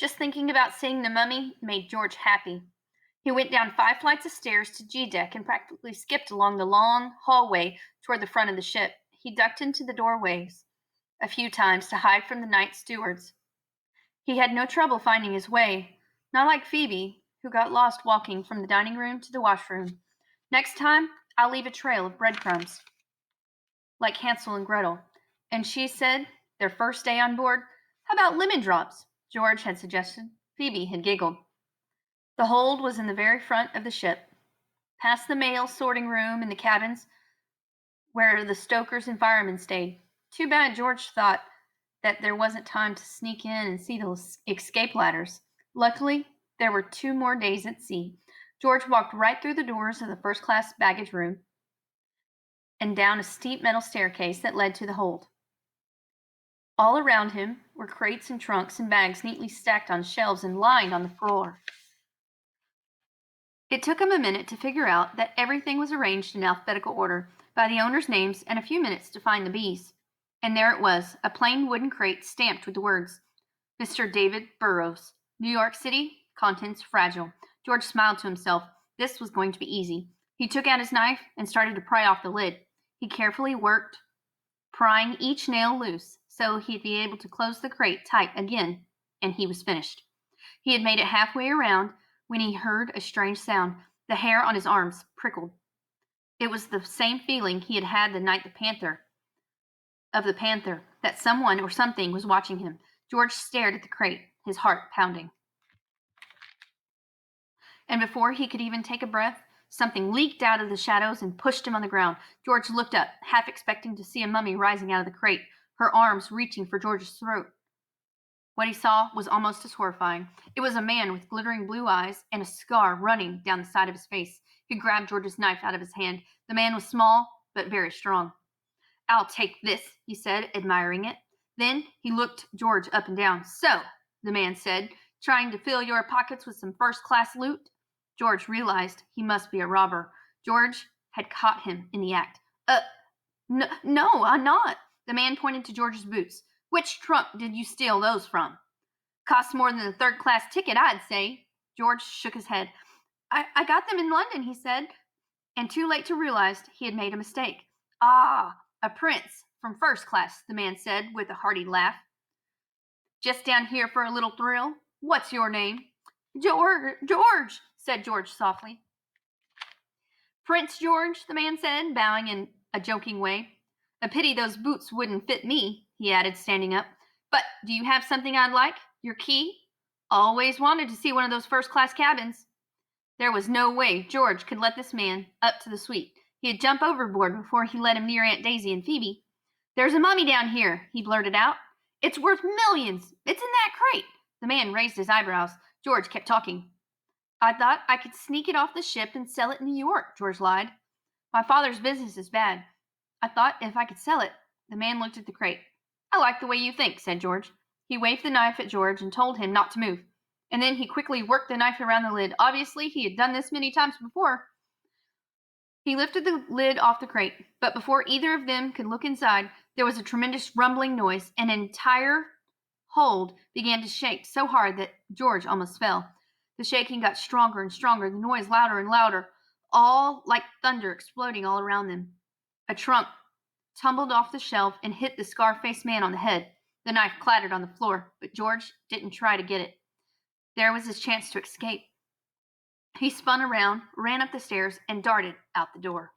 Just thinking about seeing the mummy made George happy. He went down 5 flights of stairs to G deck and practically skipped along the long hallway toward the front of the ship. He ducked into the doorways a few times to hide from the night stewards. He had no trouble finding his way, not like Phoebe, who got lost walking from the dining room to the washroom. Next time, I'll leave a trail of breadcrumbs, like Hansel and Gretel. And she said, their first day on board, how about lemon drops? George had suggested. Phoebe had giggled. The hold was in the very front of the ship, past the mail sorting room and the cabins where the stokers and firemen stayed. Too bad George thought that there wasn't time to sneak in and see those escape ladders. Luckily, there were 2 more days at sea. George walked right through the doors of the first class baggage room and down a steep metal staircase that led to the hold. All around him were crates and trunks and bags neatly stacked on shelves and lined on the floor. It took him a minute to figure out that everything was arranged in alphabetical order by the owners' names and a few minutes to find the bees. And there it was, a plain wooden crate stamped with the words, Mr. David Burroughs, New York City, contents fragile. George smiled to himself. This was going to be easy. He took out his knife and started to pry off the lid. He carefully worked, prying each nail loose so he'd be able to close the crate tight again, and he was finished. He had made it halfway around when he heard a strange sound. The hair on his arms prickled. It was the same feeling he had had the night the panther, that someone or something was watching him. George stared at the crate, his heart pounding. And before he could even take a breath, something leaked out of the shadows and pushed him on the ground. George looked up, half expecting to see a mummy rising out of the crate, her arms reaching for George's throat. What he saw was almost as horrifying. It was a man with glittering blue eyes and a scar running down the side of his face. He grabbed George's knife out of his hand. The man was small, but very strong. I'll take this, he said, admiring it. Then he looked George up and down. So, the man said, trying to fill your pockets with some first-class loot? George realized he must be a robber. George had caught him in the act. No, I'm not. The man pointed to George's boots. Which trunk did you steal those from? Cost more than a third-class ticket, I'd say. George shook his head. I got them in London, he said, and too late to realize he had made a mistake. Ah, a prince from first class, the man said with a hearty laugh. Just down here for a little thrill. What's your name? George, said George softly. Prince George, the man said, bowing in a joking way. A pity those boots wouldn't fit me, he added, standing up. But do you have something I'd like? Your key? Always wanted to see one of those first-class cabins. There was no way George could let this man up to the suite. He'd jump overboard before he let him near Aunt Daisy and Phoebe. There's a mummy down here, he blurted out. It's worth millions. It's in that crate. The man raised his eyebrows. George kept talking. I thought I could sneak it off the ship and sell it in New York, George lied. My father's business is bad. I thought if I could sell it. The man looked at the crate. I like the way you think, said George. He waved the knife at George and told him not to move. And then he quickly worked the knife around the lid. Obviously, he had done this many times before. He lifted the lid off the crate, but before either of them could look inside, there was a tremendous rumbling noise, and an entire hold began to shake so hard that George almost fell. The shaking got stronger and stronger, the noise louder and louder, all like thunder exploding all around them. A trunk tumbled off the shelf and hit the scar-faced man on the head. The knife clattered on the floor, but George didn't try to get it. There was his chance to escape. He spun around, ran up the stairs, and darted out the door.